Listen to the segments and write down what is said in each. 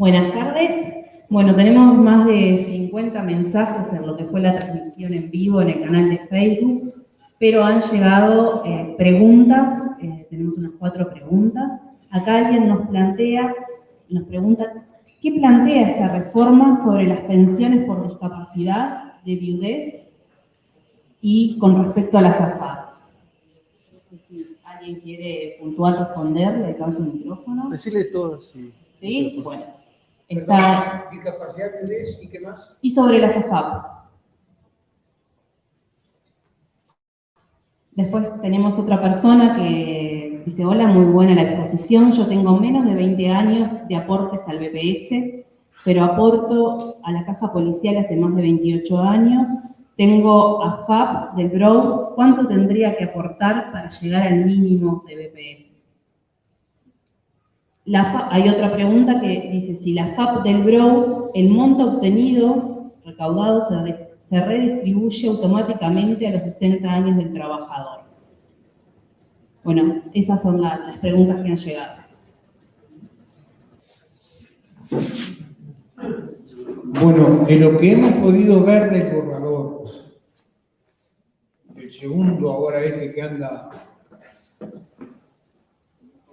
Buenas tardes. Bueno, tenemos más de 50 mensajes en lo que fue la transmisión en vivo en el canal de Facebook, pero han llegado preguntas, tenemos unas 4 preguntas. Acá alguien nos pregunta, ¿qué plantea esta reforma sobre las pensiones por discapacidad de viudez y con respecto a las AFAP? No sé si alguien quiere puntual responder, le alcanzo el micrófono. Decirle todo, sí. ¿Sí? Bueno. Está... Discapacidad, viudez, ¿y qué más? Y sobre las AFAP. Después tenemos otra persona que dice, hola, muy buena la exposición, yo tengo menos de 20 años de aportes al BPS, pero aporto a la caja policial hace más de 28 años, tengo AFAP del BROW, ¿cuánto tendría que aportar para llegar al mínimo de BPS? Hay otra pregunta que dice, si la AFAP del BROW, el monto obtenido, recaudado, se redistribuye automáticamente a los 60 años del trabajador. Bueno, esas son las preguntas que han llegado. Bueno, de lo que hemos podido ver del borrador, el segundo ahora que anda,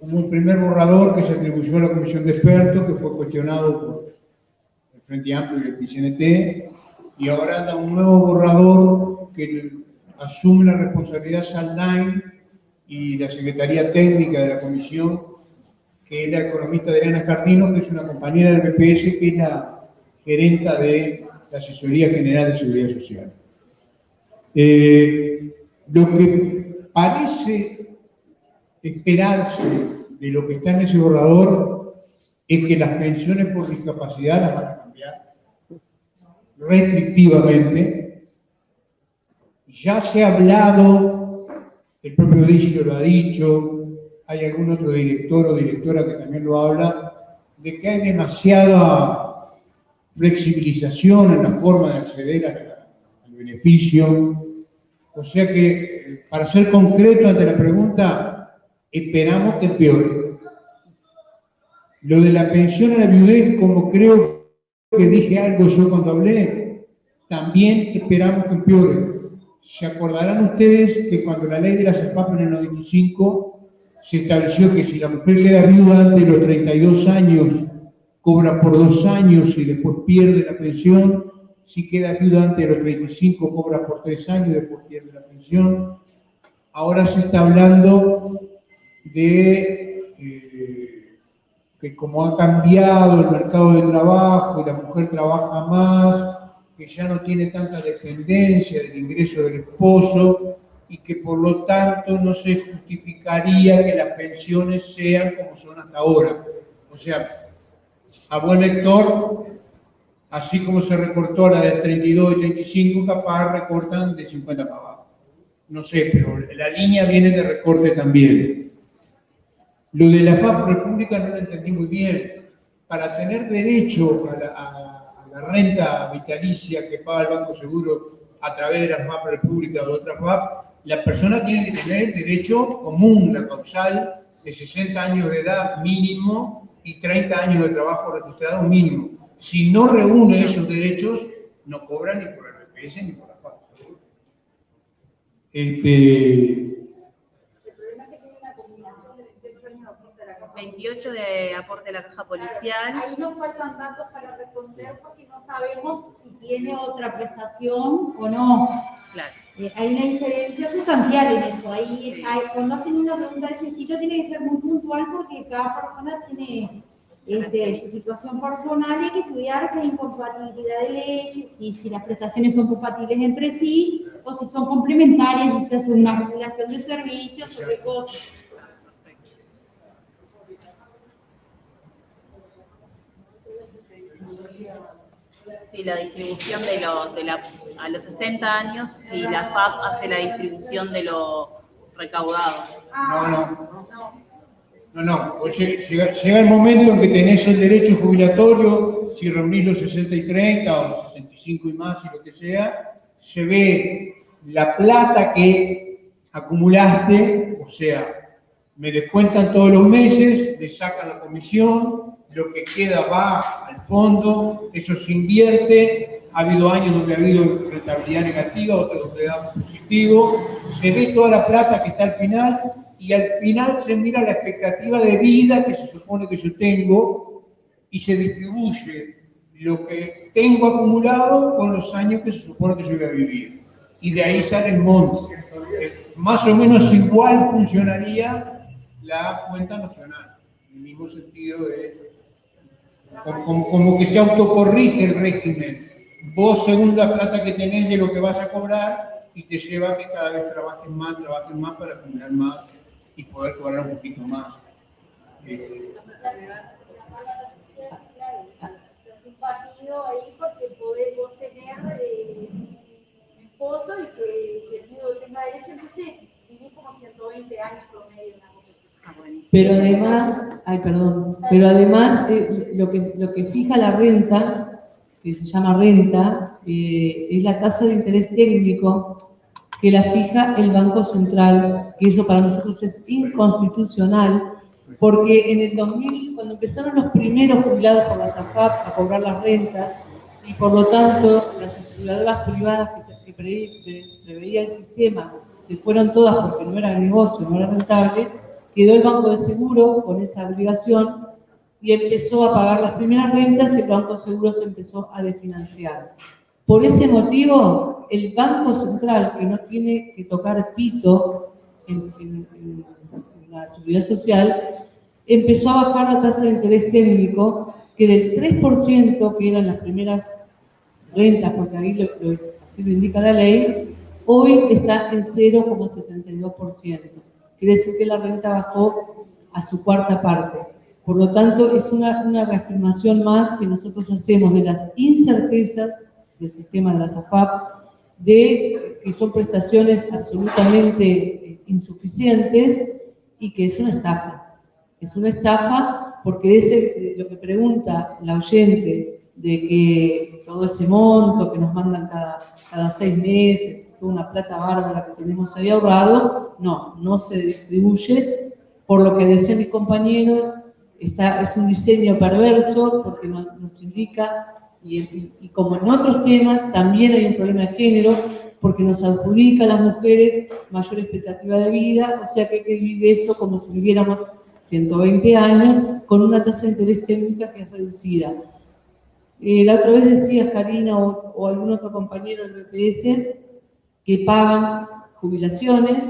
como un primer borrador que se atribuyó a la comisión de expertos, que fue cuestionado por el Frente Amplio y el PCNT, y ahora anda un nuevo borrador que asume la responsabilidad Saldain y la Secretaría Técnica de la Comisión, que es la economista Adriana Escardino, que es una compañera del BPS, que es la gerenta de la Asesoría General de Seguridad Social. Lo que parece esperarse de lo que está en ese borrador es que las pensiones por discapacidad las van a cambiar restrictivamente. Ya se ha hablado, el propio Dísilo lo ha dicho, hay algún otro director o directora que también lo habla, de que hay demasiada flexibilización en la forma de acceder al beneficio. O sea que, para ser concreto ante la pregunta, esperamos que empeore. Lo de la pensión a la viudez, como creo que dije algo yo cuando hablé, también esperamos que empeore. Se acordarán ustedes que cuando la ley de las AFAP en el 95 se estableció que si la mujer queda viuda antes de los 32 años, cobra por 2 años y después pierde la pensión. Si queda viuda antes de los 35, cobra por 3 años y después pierde la pensión. Ahora se está hablando de que como ha cambiado el mercado de trabajo y la mujer trabaja más, que ya no tiene tanta dependencia del ingreso del esposo y que por lo tanto no se justificaría que las pensiones sean como son hasta ahora. O sea, a buen lector, así como se recortó la de 32 y 35, capaz recortan de 50 para abajo. No sé, pero la línea viene de recorte también. Lo de la AFAP República no lo entendí muy bien. Para tener derecho a la renta vitalicia que paga el Banco Seguro a través de la AFAP República o de otra AFAP, la persona tiene que tener el derecho común, la causal, de 60 años de edad mínimo y 30 años de trabajo registrado mínimo. Si no reúne esos derechos, no cobra ni por el BPS ni por la AFAP. El problema es que tiene una combinación de 28 años de aporte a la caja 28 de aporte a la caja policial. Ahí nos faltan datos para responder porque no sabemos si tiene otra prestación o no. Claro. Hay una diferencia sustancial en eso. Cuando hacen una pregunta de ese estilo tiene que ser muy puntual porque cada persona tiene su situación personal y hay que estudiar si hay incompatibilidad de leyes, si las prestaciones son compatibles entre sí o si son complementarias, si se hace una acumulación de servicios o de cosas. Sí, la distribución a los 60 años, si la FAP hace la distribución de lo recaudado. No. Oye, llega el momento en que tenés el derecho jubilatorio, si reunís los 60 y 30 o 65 y más y lo que sea, se ve la plata que acumulaste, o sea, me descuentan todos los meses, le sacan la comisión, lo que queda va al fondo, eso se invierte, ha habido años donde ha habido rentabilidad negativa, otros donde da positivo, se ve toda la plata que está al final, y al final se mira la expectativa de vida que se supone que yo tengo, y se distribuye lo que tengo acumulado con los años que se supone que yo voy a vivir. Y de ahí sale el monto. Más o menos igual funcionaría la cuenta nacional, en el mismo sentido de como que se autocorrige el régimen. Vos, según la plata que tenés de lo que vas a cobrar, y te lleva a que cada vez trabajes más para acumular más y poder cobrar un poquito más. Un partido ahí porque podés vos tener un esposo y que el viudo tenga derecho, entonces vivís como 120 años promedio, una cosa así. Pero además, pero además lo que fija la renta, que se llama renta, es la tasa de interés técnico que la fija el Banco Central, que eso para nosotros es inconstitucional, porque en el 2000, cuando empezaron los primeros jubilados por las AFAP a cobrar las rentas, y por lo tanto las aseguradoras privadas que preveía el sistema se fueron todas porque no era negocio, no era rentable, quedó el Banco de Seguro con esa obligación y empezó a pagar las primeras rentas y el Banco de Seguro se empezó a desfinanciar. Por ese motivo, el Banco Central, que no tiene que tocar pito en la seguridad social, empezó a bajar la tasa de interés técnico, que del 3%, que eran las primeras rentas, porque ahí así lo indica la ley, hoy está en 0,72%. Quiere decir que la renta bajó a su cuarta parte. Por lo tanto, es una reafirmación más que nosotros hacemos de las incertezas del sistema de las AFAP, de que son prestaciones absolutamente insuficientes y que es una estafa. Es una estafa porque lo que pregunta la oyente, de que todo ese monto que nos mandan cada 6 meses, toda una plata bárbara que tenemos ahí ahorrado, no se distribuye. Por lo que decían mis compañeros, es un diseño perverso porque nos indica, y como en otros temas, también hay un problema de género, porque nos adjudica a las mujeres mayor expectativa de vida, o sea que hay que vivir eso como si viviéramos 120 años, con una tasa de interés técnica que es reducida. La otra vez decía Karina o algún otro compañero del BPS que pagan jubilaciones,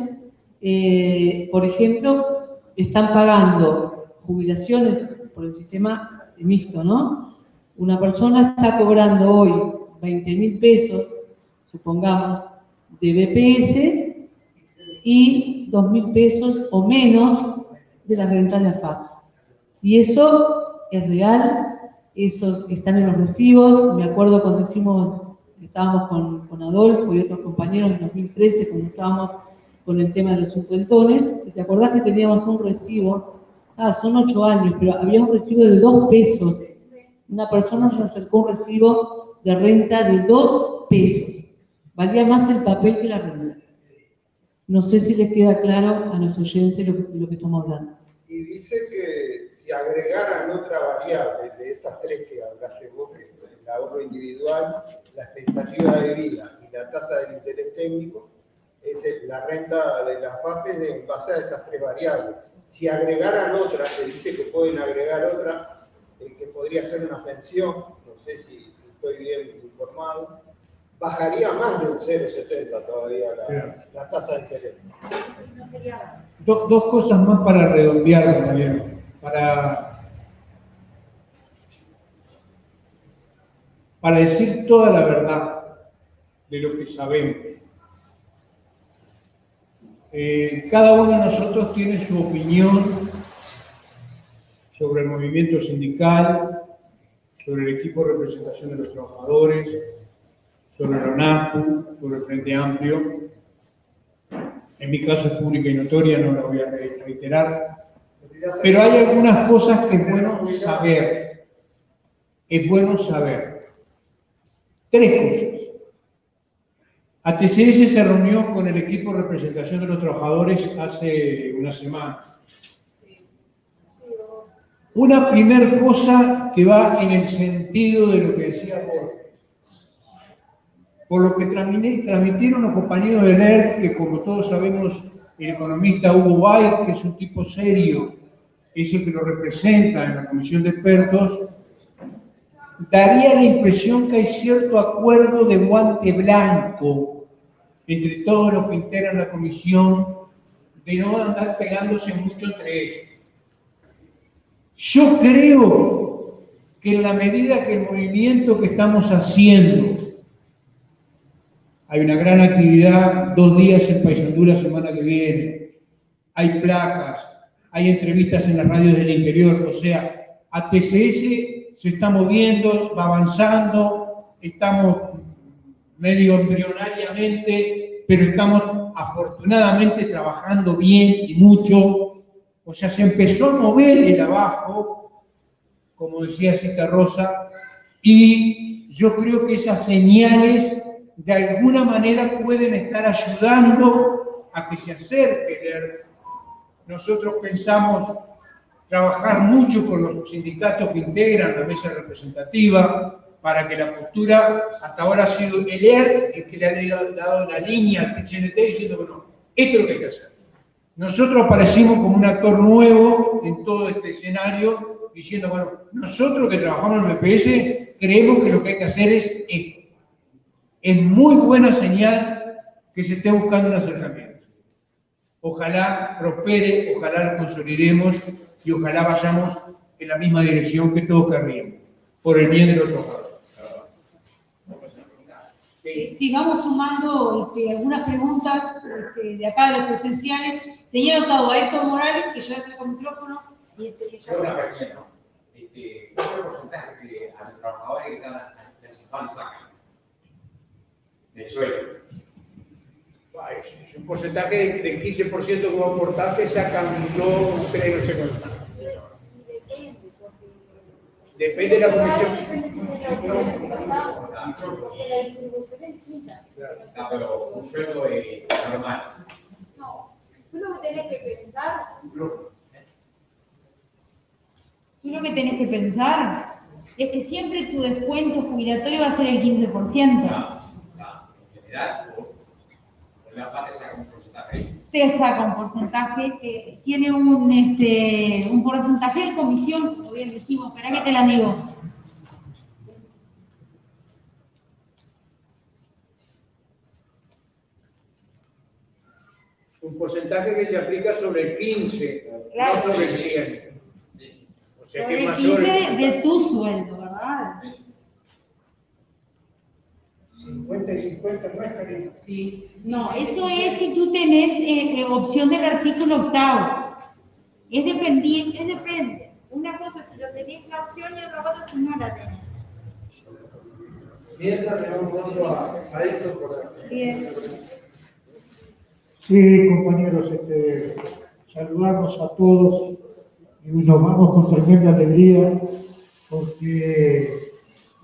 por ejemplo, están pagando jubilaciones por el sistema mixto, ¿no? Una persona está cobrando hoy 20.000 pesos, supongamos, de BPS y 2.000 pesos o menos de la renta de AFAP. Y eso es real, esos están en los recibos. Me acuerdo cuando estábamos con Adolfo y otros compañeros en 2013, cuando estábamos con el tema de los cincuentones, y te acordás que teníamos un recibo, son 8 años, pero había un recibo de 2 pesos. Una persona nos acercó un recibo de renta de 2 pesos. Valía más el papel que la renta. No sé si les queda claro a los oyentes de lo que estamos hablando. Y dice que si agregaran otra variable de esas tres que hablaste vos, que es el ahorro individual, la expectativa de vida y la tasa del interés técnico, es la renta de las FAPes en base a esas tres variables. Si agregaran otra, que dice que pueden agregar otra, que podría ser una pensión, no sé si estoy bien informado, bajaría más del 0,70 todavía la tasa de interés. Dos cosas más para redondearlo, Mariano, para decir toda la verdad de lo que sabemos. Cada uno de nosotros tiene su opinión sobre el movimiento sindical, sobre el equipo de representación de los trabajadores, sobre el ONAPU, sobre el Frente Amplio. En mi caso es pública y notoria, no la voy a reiterar. Pero hay algunas cosas que es bueno saber. Es bueno saber. 3 cosas. ATCS se reunió con el equipo de representación de los trabajadores hace una semana. Una primera cosa que va en el sentido de lo que decía Borges. Por lo que transmitieron los compañeros de LER, que como todos sabemos, el economista Hugo Bay, que es un tipo serio, es el que lo representa en la comisión de expertos, daría la impresión que hay cierto acuerdo de guante blanco entre todos los que integran la comisión, de no andar pegándose mucho entre ellos. Yo creo que en la medida que el movimiento que estamos haciendo, hay una gran actividad, 2 días en Paysandú la semana que viene, hay placas, hay entrevistas en las radios del interior, o sea, ATCS se está moviendo, va avanzando, estamos medio embrionariamente, pero estamos afortunadamente trabajando bien y mucho. O sea, se empezó a mover el abajo, como decía Cita Rosa, y yo creo que esas señales de alguna manera pueden estar ayudando a que se acerque LER. Nosotros pensamos trabajar mucho con los sindicatos que integran la mesa representativa para que la postura, hasta ahora ha sido el LER el que le ha dado la línea al PCNT diciendo, bueno, esto es lo que hay que hacer. Nosotros aparecimos como un actor nuevo en todo este escenario, diciendo, bueno, nosotros que trabajamos en el BPS creemos que lo que hay que hacer es esto. Es muy buena señal que se esté buscando un acercamiento. Ojalá prospere, ojalá lo consolidemos y ojalá vayamos en la misma dirección que todos querríamos, por el bien del otro lado. Sí, vamos sumando algunas preguntas de acá de los presenciales. Tenía anotado a Héctor Morales, que ya sacó el micrófono. Y Yo una pregunta, ¿no? ¿Cuál es el porcentaje que a los trabajadores que están en sacan del sueldo? Es un porcentaje del 15% como aportaste, sacan, no sé cuánto. Depende de la comisión. Pero un sueldo normal. No, tú lo que tenés que pensar. Tú lo que tenés que pensar es que siempre tu descuento jubilatorio va a ser el 15%. En general, por la parte saca un porcentaje. Te saca un porcentaje, tiene un porcentaje de comisión, como bien dijimos, espera que te la digo. Un porcentaje que se aplica sobre el 15, claro, no sobre el 100. O sea que sobre es el mayor. 15 de tu sueldo, ¿verdad? 50 y 50 no es cariño. Sí. No, eso es si tú tenés opción del artículo 8. Es dependiente, depende. Una cosa si lo tenés la opción y otra cosa si no la tenés. Mientras le vamos dando a esto por aquí. Bien. Sí, compañeros, saludamos a todos y nos vamos con tremenda alegría porque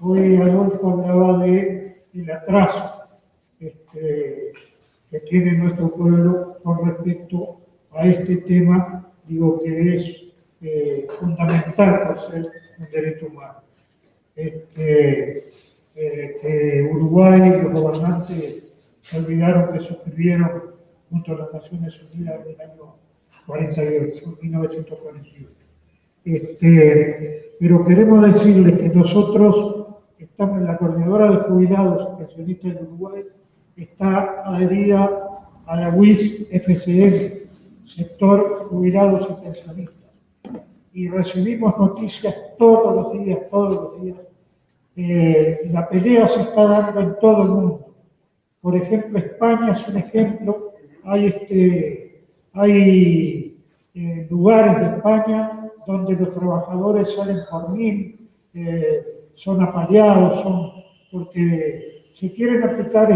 hoy Adolfo hablaba del atraso que tiene nuestro pueblo con respecto a este tema, digo que es fundamental por ser un derecho humano. Uruguay y los gobernantes se olvidaron que suscribieron junto a las Naciones Unidas en el año 48, 1948. Pero queremos decirles que nosotros estamos en la Coordinadora de Jubilados y Pensionistas de Uruguay, está adherida a la UIS-FCM, Sector Jubilados y Pensionistas. Y recibimos noticias todos los días. La pelea se está dando en todo el mundo. Por ejemplo, España es un ejemplo. Hay lugares de España donde los trabajadores salen por 1000, son apaleados, porque se quieren aplicar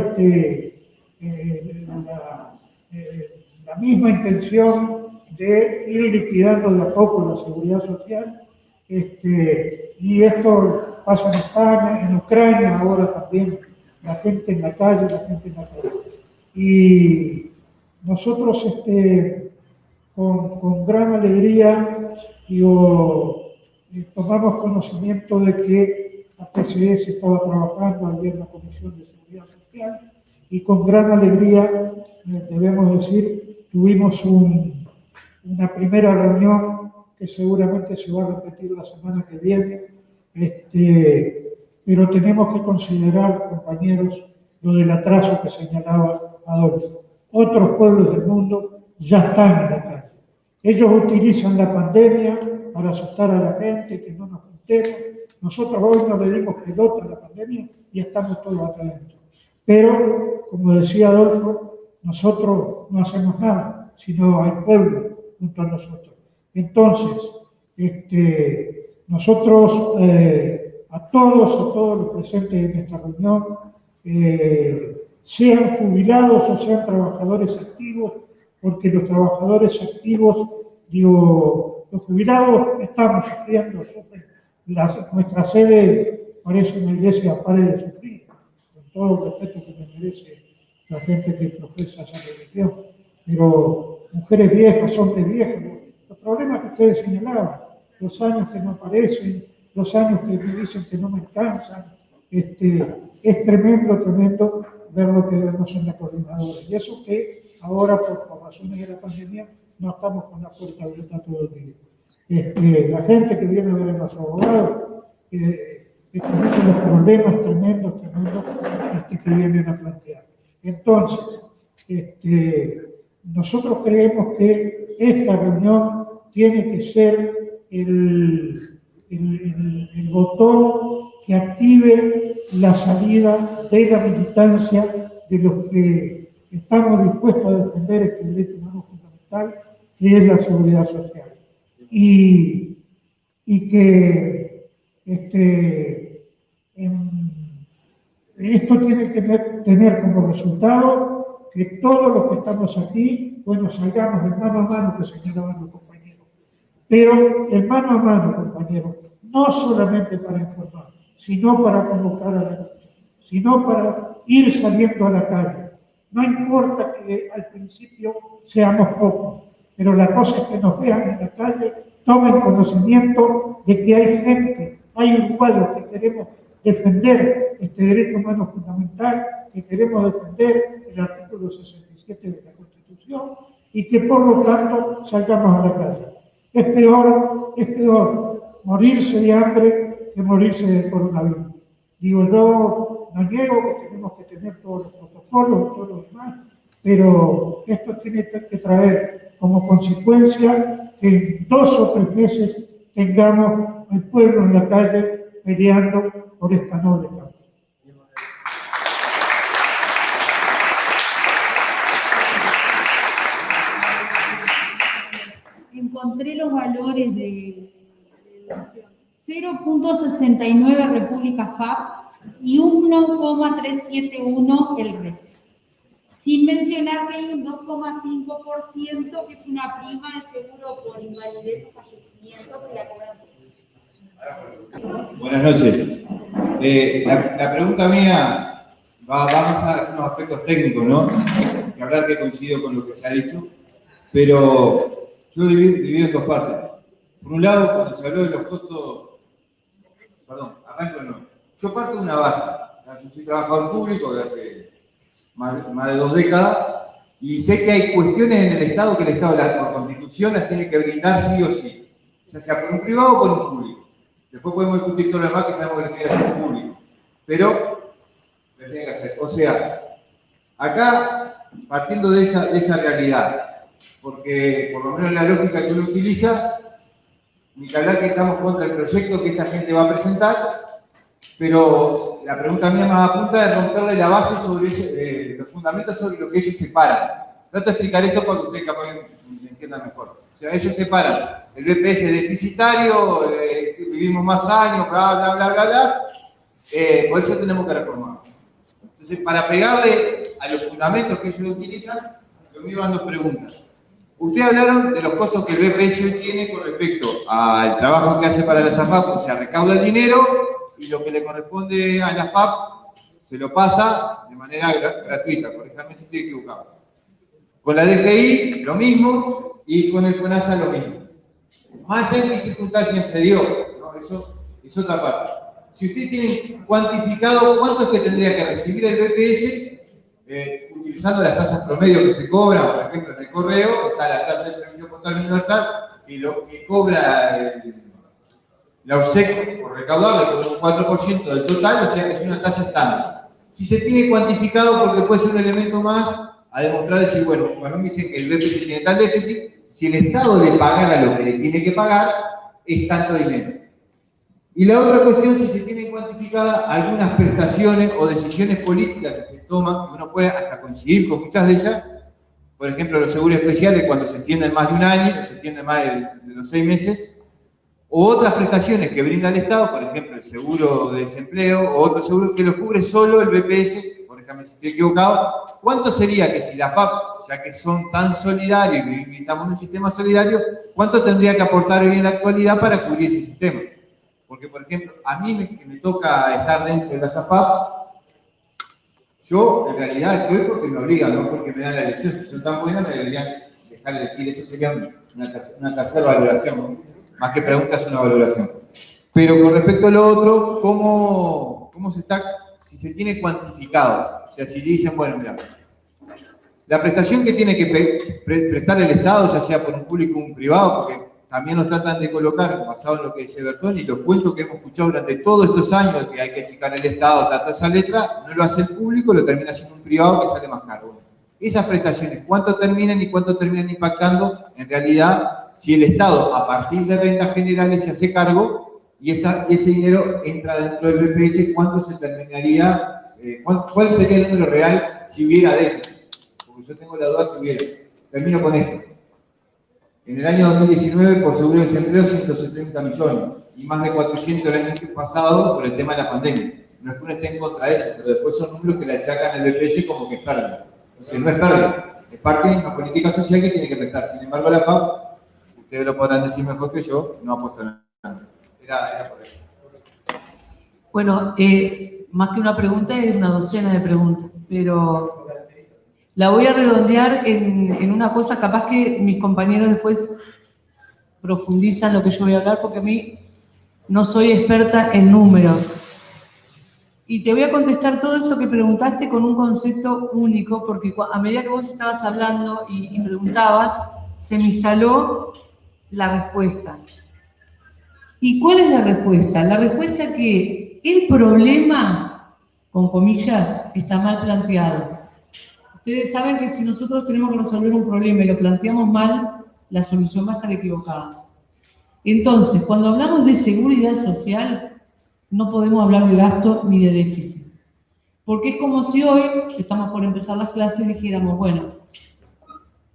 la misma intención de ir liquidando de a poco la seguridad social. Y esto pasa en España, en Ucrania ahora también, la gente en la calle. Y nosotros con gran alegría tomamos conocimiento de que la PCS estaba trabajando allí en la Comisión de Seguridad Social y con gran alegría, debemos decir, tuvimos una primera reunión que seguramente se va a repetir la semana que viene, pero tenemos que considerar, compañeros, lo del atraso que señalaba Adolfo. Otros pueblos del mundo ya están en la calle. Ellos utilizan la pandemia para asustar a la gente, que no nos juntemos. Nosotros hoy no le dimos pelota a la pandemia y estamos todos acá adentro. Pero, como decía Adolfo, nosotros no hacemos nada, sino hay pueblo junto a nosotros. Entonces, nosotros, a todos los presentes en esta reunión, sean jubilados o sean trabajadores activos, porque los trabajadores activos, los jubilados estamos sufriendo, sufren. Nuestra sede parece una iglesia, pare de sufrir, con todo el respeto que me merece la gente que profesa esa religión. Pero mujeres viejas, hombres viejos, los problemas que ustedes señalaban, los años que no aparecen, los años que me dicen que no me alcanzan, es tremendo ver lo que vemos en la coordinadora. Y eso que ahora, por razones de la pandemia, no estamos con la puerta abierta todo el día. La gente que viene a ver a nuestro abogado, con los problemas tremendos que vienen a plantear. Entonces, nosotros creemos que esta reunión tiene que ser el botón que active la salida de la militancia de los que estamos dispuestos a defender este derecho humano fundamental, que es la seguridad social. Y que esto tiene que tener como resultado que todos los que estamos aquí, bueno, salgamos de mano a mano, que señalaban los compañeros. Pero el mano a mano, compañeros, no solamente para informar, sino para convocar a la lucha, sino para ir saliendo a la calle. No importa que al principio seamos pocos, pero la cosa es que nos vean en la calle, tomen conocimiento de que hay gente, hay uruguayos que queremos defender este derecho humano fundamental, que queremos defender el artículo 67 de la Constitución y que por lo tanto salgamos a la calle. Es peor morirse de hambre que morirse de coronavirus. Digo, yo no niego que tenemos que tener todos los protocolos y todo lo demás, pero esto tiene que traer como consecuencia que en 2 o 3 meses tengamos al pueblo en la calle peleando por esta noble causa. Encontré los valores de 0.69 República FAP y 1,371 el resto. Sin mencionar que hay un 2,5% que es una prima de seguro por invalidez o fallecimiento que la cobran. Buenas noches. La pregunta mía va más a unos aspectos técnicos, ¿no? Que hablar que coincido con lo que se ha dicho, pero yo divido en 2 partes. Por un lado, cuando se habló de los costos, arranco de nuevo. Yo parto de una base. Yo soy trabajador público de hace más de 2 décadas y sé que hay cuestiones en el Estado que el Estado, por Constitución, las tiene que brindar sí o sí, ya sea por un privado o por un público. Después podemos discutir todo lo demás que sabemos que lo tiene que hacer un público, pero lo tiene que hacer. O sea, acá, partiendo de esa realidad, porque por lo menos la lógica que uno utiliza, ni que hablar que estamos contra el proyecto que esta gente va a presentar, pero la pregunta mía más apunta es romperle la base sobre los fundamentos sobre lo que ellos separan. Trato de explicar esto para que ustedes capaz que me entiendan mejor. O sea, ellos separan el BPS deficitario, vivimos más años, bla, bla, bla, bla, bla. Por eso tenemos que reformar. Entonces, para pegarle a los fundamentos que ellos utilizan, lo mío van 2 preguntas. Ustedes hablaron de los costos que el BPS hoy tiene con respecto al trabajo que hace para las AFAP, o sea, recauda el dinero y lo que le corresponde a la AFAP se lo pasa de manera gratuita, corríjanme si estoy equivocado. Con la DGI, lo mismo, y con el FONASA, lo mismo. Más allá en qué circunstancias se dio, ¿no? Eso es otra parte. Si ustedes tienen cuantificado cuánto es que tendría que recibir el BPS, utilizando las tasas promedio que se cobran, por ejemplo, en el correo, está la tasa de servicio postal universal, y lo que cobra la URSEC por recaudarle con un 4% del total, o sea que es una tasa estándar. Si se tiene cuantificado, porque puede ser un elemento más a demostrar, decir, bueno, cuando me dicen que el BPS tiene tal déficit, si el Estado le pagara lo que le tiene que pagar, es tanto dinero. Y la otra cuestión, si se tienen cuantificadas algunas prestaciones o decisiones políticas que se toman, uno puede hasta coincidir con muchas de ellas, por ejemplo, los seguros especiales cuando se extienden más de un año, se extienden más de los 6 meses, o otras prestaciones que brinda el Estado, por ejemplo, el seguro de desempleo, o otro seguro que lo cubre solo el BPS, por ejemplo, si estoy equivocado, ¿cuánto sería que si las FAP, ya que son tan solidarios y estamos en un sistema solidario, cuánto tendría que aportar hoy en la actualidad para cubrir ese sistema? Porque, por ejemplo, a mí que me toca estar dentro de la AFAP, yo en realidad estoy porque me obligan, no porque me dan la elección. Si son tan buenas, me deberían dejar elegir. Eso sería una tercera valoración, ¿no? Más que preguntas, una valoración. Pero con respecto a lo otro, ¿cómo se está? Si se tiene cuantificado. O sea, si dicen, bueno, mira, la prestación que tiene que prestar el Estado, ya sea por un público o un privado, porque también nos tratan de colocar, basado en lo que dice Bertón y los cuentos que hemos escuchado durante todos estos años, de que hay que achicar el Estado, toda esa letra, no lo hace el público, lo termina haciendo un privado que sale más caro. Esas prestaciones, ¿cuánto terminan y cuánto terminan impactando? En realidad, si el Estado, a partir de rentas generales, se hace cargo y ese dinero entra dentro del BPS, ¿cuánto se terminaría? ¿Cuál sería el número real si hubiera déficit? Porque yo tengo la duda si hubiera. Termino con esto. En el año 2019, por seguro de desempleo, 170 millones, y más de 400 el año pasado por el tema de la pandemia. No es que uno esté en contra de eso, pero después son números que le achacan al BPS como que es pérdida. Entonces, no es pérdida, es parte de una política social que tiene que prestar. Sin embargo, la FAP, ustedes lo podrán decir mejor que yo, no apuesta nada. Era por eso. Bueno, más que una pregunta, es una docena de preguntas, pero la voy a redondear en una cosa, capaz que mis compañeros después profundizan lo que yo voy a hablar, porque a mí no soy experta en números. Y te voy a contestar todo eso que preguntaste con un concepto único, porque a medida que vos estabas hablando y preguntabas, se me instaló la respuesta. ¿Y cuál es la respuesta? La respuesta es que el problema, con comillas, está mal planteado. Ustedes saben que si nosotros tenemos que resolver un problema y lo planteamos mal, la solución va a estar equivocada. Entonces, cuando hablamos de seguridad social, no podemos hablar de gasto ni de déficit. Porque es como si hoy, que estamos por empezar las clases, dijéramos, bueno,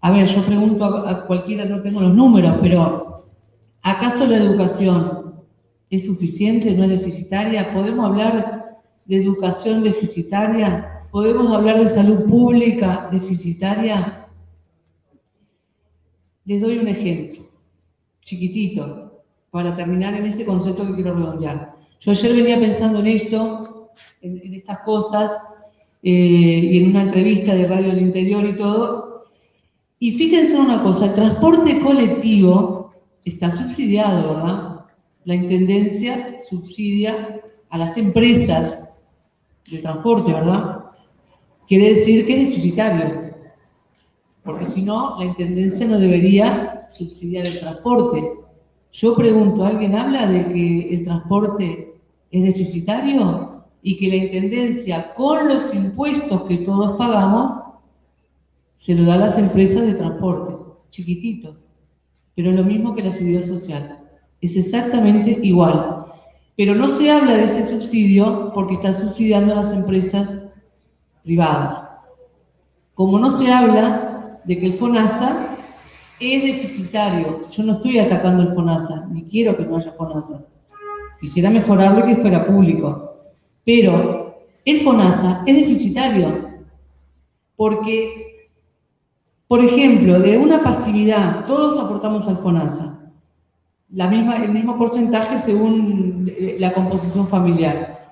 a ver, yo pregunto a cualquiera, no tengo los números, pero ¿acaso la educación es suficiente, no es deficitaria? ¿Podemos hablar de educación deficitaria? ¿Podemos hablar de salud pública deficitaria? Les doy un ejemplo, chiquitito, para terminar en ese concepto que quiero redondear. Yo ayer venía pensando en esto, en estas cosas, y en una entrevista de Radio del Interior y todo, y fíjense una cosa, el transporte colectivo está subsidiado, ¿verdad? La Intendencia subsidia a las empresas de transporte, ¿verdad? Quiere decir que es deficitario, porque si no, la Intendencia no debería subsidiar el transporte. Yo pregunto, ¿alguien habla de que el transporte es deficitario y que la Intendencia, con los impuestos que todos pagamos, se lo da a las empresas de transporte? Chiquitito, pero es lo mismo que la seguridad social. Es exactamente igual. Pero no se habla de ese subsidio porque está subsidiando a las empresas privadas. Como no se habla de que el FONASA es deficitario. Yo no estoy atacando el FONASA, ni quiero que no haya FONASA. Quisiera mejorarlo y que fuera público. Pero el FONASA es deficitario porque, por ejemplo, de una pasividad, todos aportamos al FONASA, el mismo porcentaje según la composición familiar.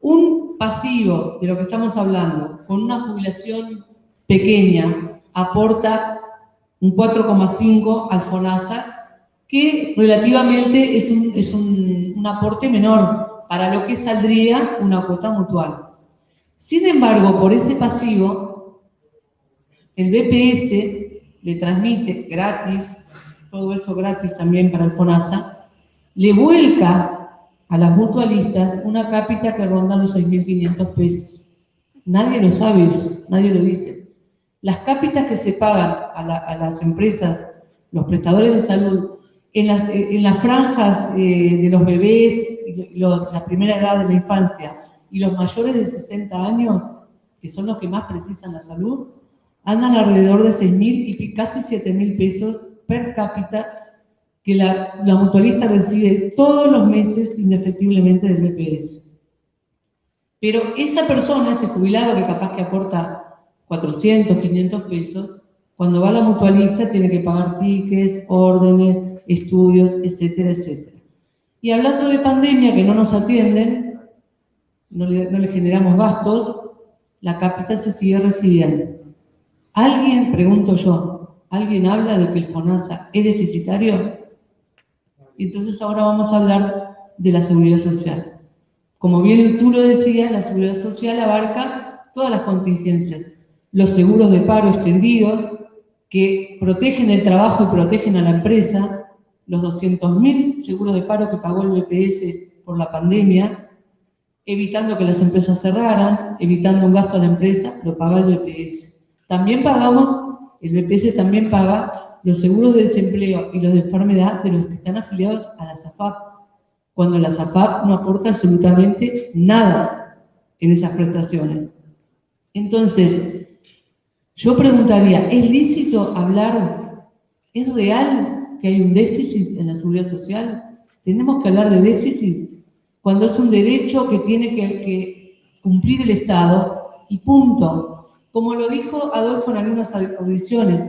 Un pasivo, de lo que estamos hablando, con una jubilación pequeña, aporta un 4,5 al FONASA, que relativamente es un un aporte menor para lo que saldría una cuota mutual. Sin embargo, por ese pasivo, el BPS le transmite gratis, todo eso gratis también para el FONASA, le vuelca a las mutualistas una cápita que ronda los 6.500 pesos. Nadie lo sabe eso, nadie lo dice. Las cápitas que se pagan a las empresas, los prestadores de salud, en las franjas de los bebés, la primera edad de la infancia, y los mayores de 60 años, que son los que más precisan la salud, andan alrededor de 6.000 y casi 7.000 pesos per cápita que la mutualista recibe todos los meses indefectiblemente del BPS. Pero esa persona, ese jubilado que capaz que aporta 400, 500 pesos, cuando va a la mutualista tiene que pagar tickets, órdenes, estudios, etcétera, etcétera. Y hablando de pandemia, que no nos atienden, no le generamos gastos, la cápita se sigue recibiendo. ¿Alguien, pregunto yo, alguien habla de que el FONASA es deficitario? Entonces ahora vamos a hablar de la seguridad social. Como bien tú lo decías, la seguridad social abarca todas las contingencias. Los seguros de paro extendidos, que protegen el trabajo y protegen a la empresa, los 200.000 seguros de paro que pagó el BPS por la pandemia, evitando que las empresas cerraran, evitando un gasto a la empresa, lo paga el BPS. También pagamos, el BPS también paga los seguros de desempleo y los de enfermedad de los que están afiliados a la SAFAP, cuando la SAFAP no aporta absolutamente nada en esas prestaciones. Entonces, yo preguntaría, ¿es lícito hablar? ¿Es real que hay un déficit en la seguridad social? ¿Tenemos que hablar de déficit? Cuando es un derecho que tiene que cumplir el Estado y punto. Como lo dijo Adolfo en algunas audiciones,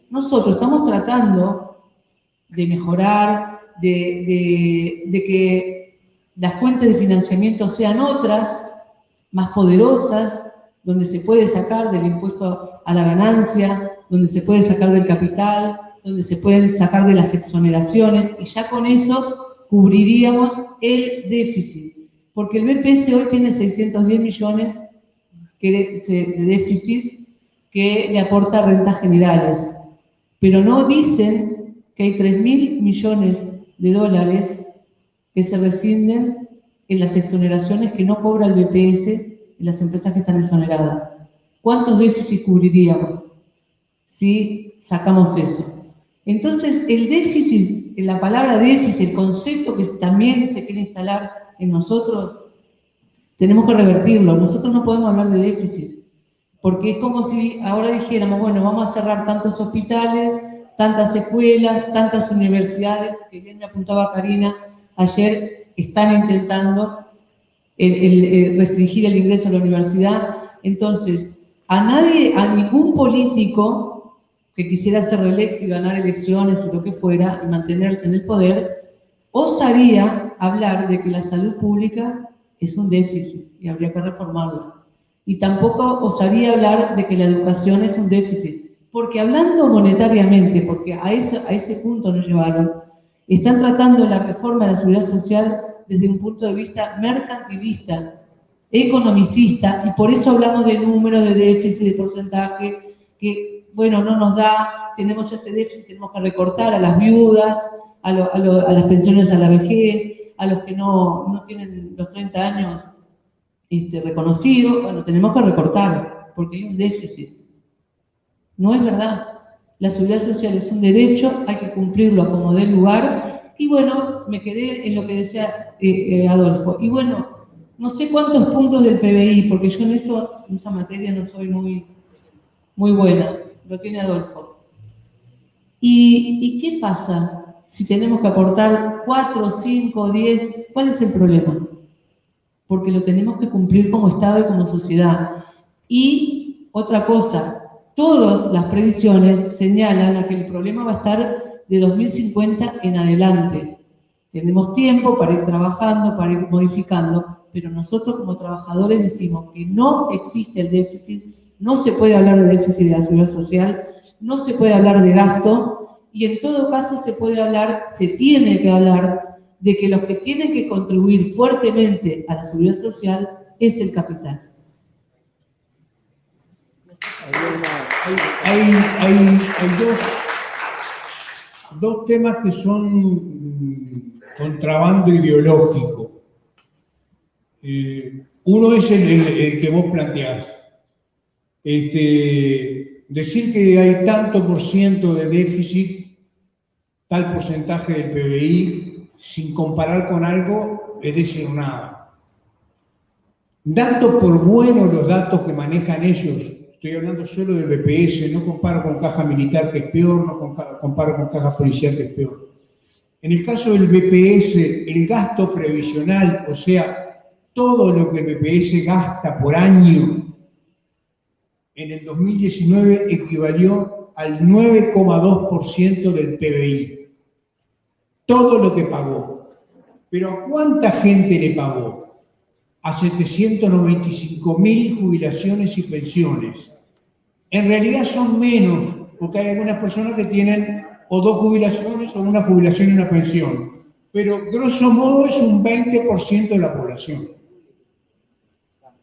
nosotros estamos tratando de mejorar, de que las fuentes de financiamiento sean otras, más poderosas, donde se puede sacar del impuesto a la ganancia, donde se puede sacar del capital, donde se pueden sacar de las exoneraciones, y ya con eso cubriríamos el déficit. Porque el BPS hoy tiene 610 millones de déficit que le aporta rentas generales. Pero no dicen que hay 3.000 millones de dólares que se rescinden en las exoneraciones que no cobra el BPS en las empresas que están exoneradas. ¿Cuántos déficits cubriríamos si sacamos eso? Entonces, el déficit, la palabra déficit, el concepto que también se quiere instalar en nosotros, tenemos que revertirlo. Nosotros no podemos hablar de déficit, porque es como si ahora dijéramos, bueno, vamos a cerrar tantos hospitales, tantas escuelas, tantas universidades, que bien me apuntaba Karina, ayer están intentando restringir el ingreso a la universidad. Entonces, a ningún político que quisiera ser reelecto y ganar elecciones y lo que fuera, y mantenerse en el poder, osaría hablar de que la salud pública es un déficit y habría que reformarla. Y tampoco osaría hablar de que la educación es un déficit, porque hablando monetariamente, porque a ese punto nos llevaron, están tratando la reforma de la seguridad social desde un punto de vista mercantilista, economicista, y por eso hablamos de número, de déficit, de porcentaje, que, bueno, no nos da, tenemos este déficit, tenemos que recortar a las viudas, a las pensiones a la vejez, a los que no tienen los 30 años reconocidos. Bueno, tenemos que recortar, porque hay un déficit. No es verdad. La seguridad social es un derecho, hay que cumplirlo como dé lugar. Y bueno, me quedé en lo que decía Adolfo. Y bueno, no sé cuántos puntos del PBI, porque yo en esa materia no soy muy buena. Lo tiene Adolfo. ¿Y qué pasa si tenemos que aportar 4, 5, 10? ¿Cuál es el problema? Porque lo tenemos que cumplir como Estado y como sociedad. Y otra cosa, todas las previsiones señalan a que el problema va a estar de 2050 en adelante. Tenemos tiempo para ir trabajando, para ir modificando, pero nosotros como trabajadores decimos que no existe el déficit, no se puede hablar de déficit de la seguridad social, no se puede hablar de gasto, y en todo caso se tiene que hablar de que los que tienen que contribuir fuertemente a la seguridad social es el capital. Hay dos temas que son contrabando ideológico. Uno es el que vos planteás. Decir que hay tanto por ciento de déficit, tal porcentaje del PBI, sin comparar con algo, es decir nada. Dando por buenos los datos que manejan ellos, estoy hablando solo del BPS, no comparo con caja militar, que es peor, no comparo con caja policial, que es peor. En el caso del BPS, el gasto previsional, o sea, todo lo que el BPS gasta por año, en el 2019 equivalió al 9,2% del PBI. Todo lo que pagó. Pero ¿a cuánta gente le pagó? A 795.000 jubilaciones y pensiones. En realidad son menos, porque hay algunas personas que tienen o 2 jubilaciones o una jubilación y una pensión. Pero grosso modo es un 20% de la población.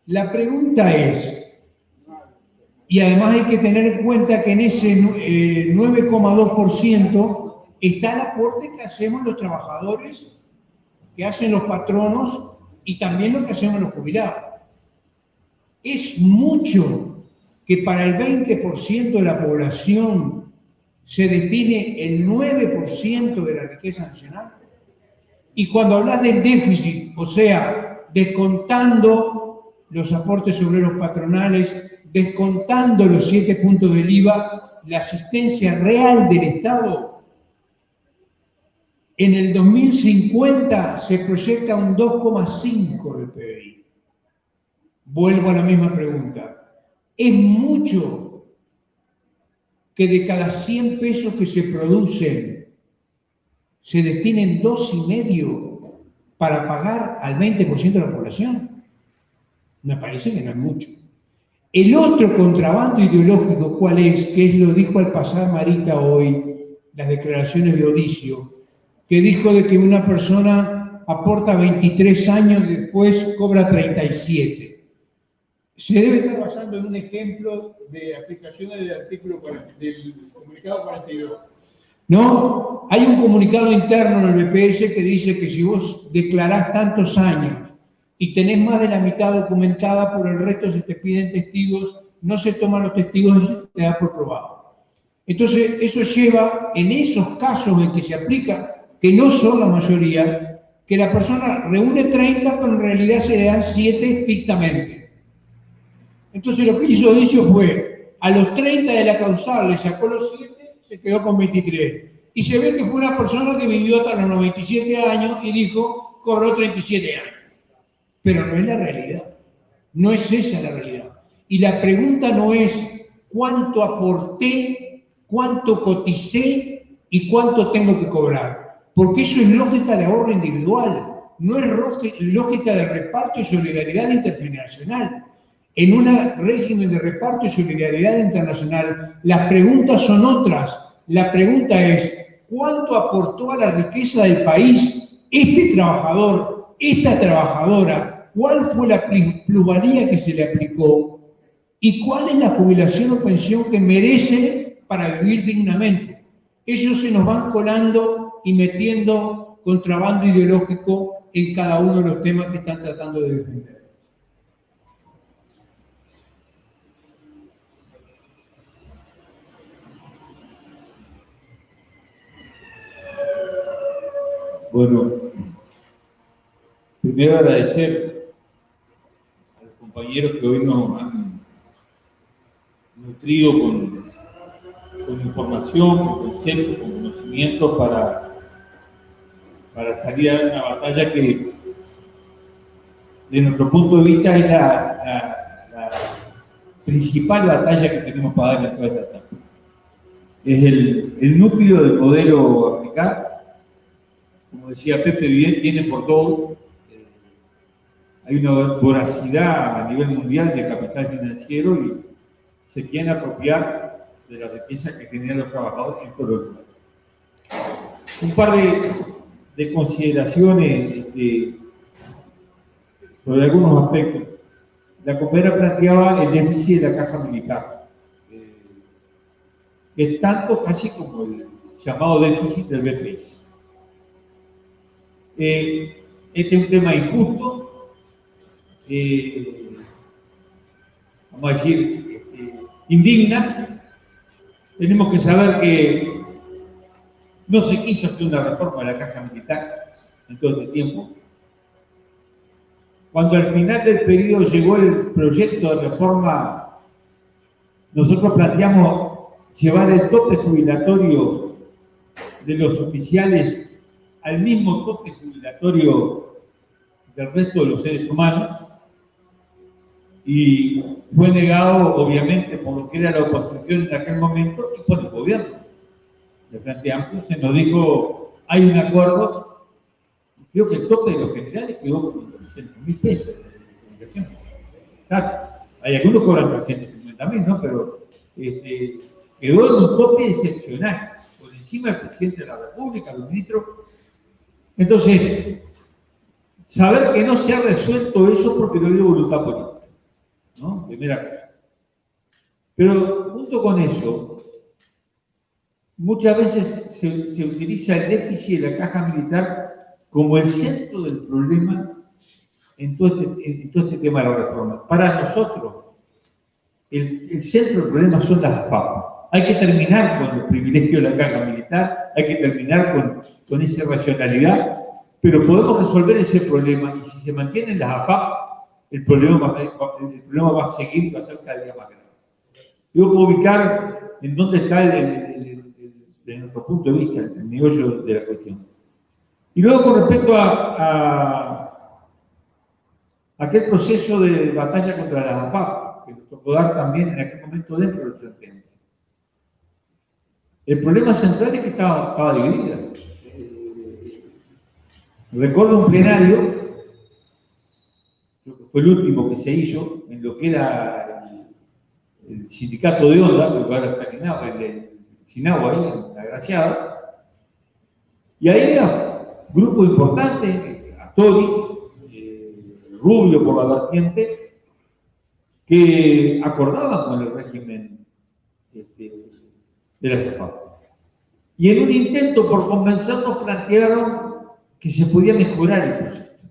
La pregunta es, y además hay que tener en cuenta que en ese 9,2% está el aporte que hacemos los trabajadores, que hacen los patronos y también lo que hacemos los jubilados. Es mucho que para el 20% de la población se destine el 9% de la riqueza nacional. Y cuando hablas del déficit, o sea, descontando los aportes obreros patronales, descontando los 7 puntos del IVA, la asistencia real del Estado, en el 2050 se proyecta un 2,5 del PBI. Vuelvo a la misma pregunta. ¿Es mucho que de cada 100 pesos que se producen se destinen 2,5 para pagar al 20% de la población? Me parece que no es mucho. El otro contrabando ideológico, ¿cuál es? Que lo dijo al pasar Marita hoy, las declaraciones de Odicio, que dijo de que una persona aporta 23 años y después cobra 37. Se debe estar basando en un ejemplo de aplicaciones del artículo del comunicado 42. No, hay un comunicado interno en el BPS que dice que si vos declarás tantos años y tenés más de la mitad documentada, por el resto si te piden testigos, no se toman los testigos y te da por probado. Entonces, eso lleva, en esos casos en que se aplica, que no son la mayoría, que la persona reúne 30, pero en realidad se le dan 7 estrictamente. Entonces, lo que hizo Odicio fue, a los 30 de la causal le sacó los 7, se quedó con 23. Y se ve que fue una persona que vivió hasta los 97 años y dijo, cobró 37 años. Pero no es la realidad. No es esa la realidad. Y la pregunta no es cuánto aporté, cuánto coticé y cuánto tengo que cobrar. Porque eso es lógica de ahorro individual. No es lógica de reparto y solidaridad intergeneracional. En un régimen de reparto y solidaridad internacional, las preguntas son otras. La pregunta es, ¿cuánto aportó a la riqueza del país este trabajador, esta trabajadora? ¿Cuál fue la plusvalía que se le aplicó? ¿Y cuál es la jubilación o pensión que merece para vivir dignamente? Ellos se nos van colando y metiendo contrabando ideológico en cada uno de los temas que están tratando de defender. Bueno, primero agradecer a los compañeros que hoy nos han nutrido con información, con conceptos, con conocimientos para salir a dar una batalla que, de nuestro punto de vista, es la principal batalla que tenemos para dar en toda esta etapa. Es el núcleo del modelo africano. Como decía Pepe, bien, tiene por todo. Hay una voracidad a nivel mundial de capital financiero y se quieren apropiar de la riqueza que generan los trabajadores en todo el mundo. Un par de de consideraciones sobre algunos aspectos. La compañera planteaba el déficit de la caja militar, que es tanto casi como el llamado déficit del BPS. Este es un tema injusto, vamos a decir, indigna. Tenemos que saber que no se quiso hacer una reforma de la caja militar en todo este tiempo. Cuando al final del periodo llegó el proyecto de reforma, nosotros planteamos llevar el tope jubilatorio de los oficiales al mismo tope jubilatorio del resto de los seres humanos, y fue negado obviamente por lo que era la oposición en aquel momento y por el gobierno de Frente Amplio. Se nos dijo, hay un acuerdo, creo que el tope de los generales quedó con 200.000 pesos de comunicación. Claro, hay algunos que cobran 350.000, ¿no? Pero quedó en un tope excepcional, por encima del presidente de la República, los ministros. Entonces, saber que no se ha resuelto eso porque no ha habido voluntad política, ¿no? Primera cosa. Pero junto con eso, muchas veces se utiliza el déficit de la caja militar como el centro del problema en todo este tema de la reforma. Para nosotros, el centro del problema son las AFAP. Hay que terminar con los privilegios de la caja militar, hay que terminar con esa racionalidad, pero podemos resolver ese problema, y si se mantienen las AFAP, el problema va a seguir y va a ser cada día más grave. Yo puedo ubicar en dónde está, desde nuestro punto de vista, el meollo de la cuestión. Y luego, con respecto a aquel proceso de batalla contra las AFAP, que nos tocó dar también en aquel momento dentro del Frente Amplio. El problema central es que estaba dividida. Recuerdo un plenario, creo que fue el último que se hizo, en lo que era el sindicato de Onda, que ahora está el Sinagua ahí, en la Graciada, y ahí era un grupo importante, Astori, Rubio por la vertiente, que acordaban con el régimen de la AFAP. Y en un intento por convencernos plantearon que se podía mejorar el proyecto.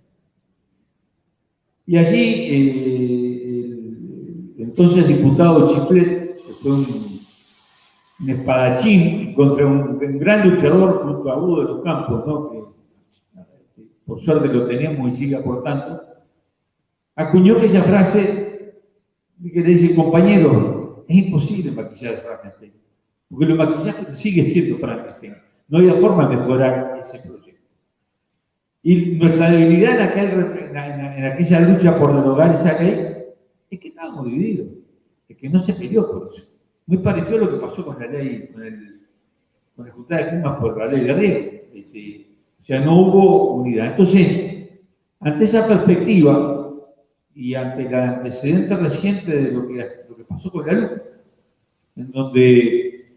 Y allí el entonces diputado Chiflet, que fue un espadachín contra un gran luchador junto a Hugo de los Campos, ¿no? Que por suerte lo tenemos y sigue aportando, acuñó esa frase que le dice: compañero, es imposible maquillar a Frankenstein, porque el maquillaje sigue siendo Frankenstein. No había forma de mejorar ese proyecto. Y nuestra debilidad en aquella lucha por derogar esa ley es que estábamos divididos, es que no se peleó por eso. Muy parecido a lo que pasó con la ley, con la juntada de firmas por la ley de riego. O sea, no hubo unidad. Entonces, ante esa perspectiva y ante el antecedente reciente de lo que pasó con la luz, en donde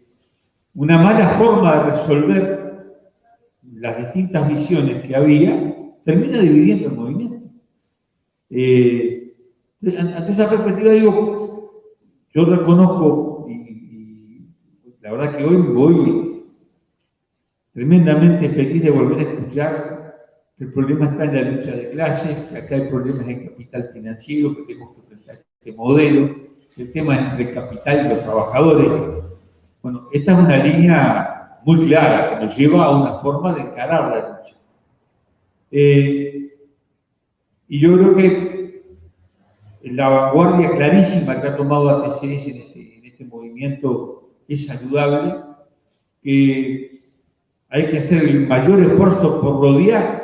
una mala forma de resolver las distintas visiones que había termina dividiendo el movimiento. Ante esa perspectiva digo, yo reconozco y la verdad que hoy me voy tremendamente feliz de volver a escuchar que el problema está en la lucha de clases, que acá hay problemas en capital financiero, que tenemos que enfrentar este modelo, el tema entre el capital y los trabajadores. Bueno, esta es una línea muy clara que nos lleva a una forma de encarar la lucha. Y yo creo que la vanguardia clarísima que ha tomado ATCS en este movimiento es saludable, que hay que hacer el mayor esfuerzo por rodear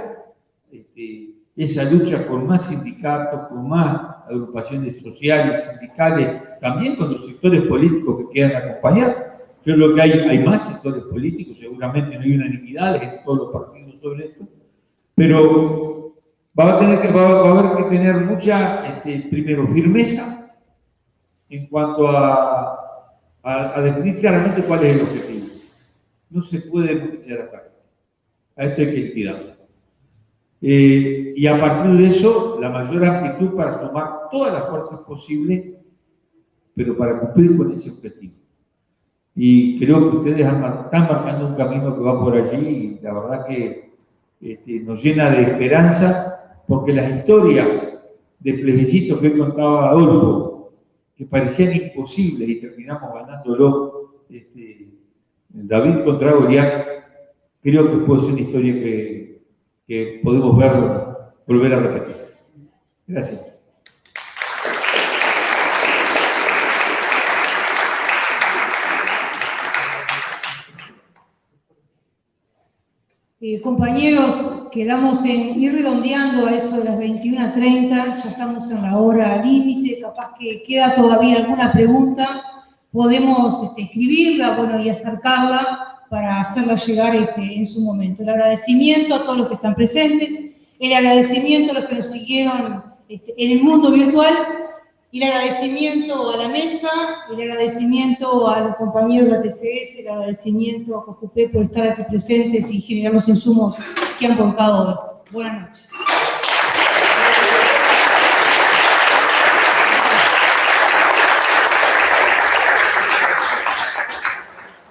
esa lucha con más sindicatos, con más agrupaciones sociales, sindicales, también con los sectores políticos que quieran acompañar. Yo creo que hay más sectores políticos, seguramente no hay unanimidades en todos los partidos sobre esto, pero va a haber que tener mucha, primero, firmeza en cuanto a definir claramente cuál es el objetivo. No se puede maquillar a esto hay que liquidarlo. Y a partir de eso, la mayor amplitud para tomar todas las fuerzas posibles, pero para cumplir con ese objetivo. Y creo que ustedes están marcando un camino que va por allí y la verdad que nos llena de esperanza, porque las historias de plebiscitos que contaba Adolfo, que parecían imposibles y terminamos ganándolo, David contra Goliat, creo que puede ser una historia que podemos volver a repetirse. Gracias. Compañeros, quedamos en ir redondeando a eso de las 21:30, ya estamos en la hora límite, capaz que queda todavía alguna pregunta, podemos escribirla, bueno, y acercarla para hacerla llegar en su momento. El agradecimiento a todos los que están presentes, el agradecimiento a los que nos siguieron en el mundo virtual, y el agradecimiento a la mesa, el agradecimiento a los compañeros de la TCS, el agradecimiento a COJUPE por estar aquí presentes y generar los insumos que han volcado hoy. Buenas noches.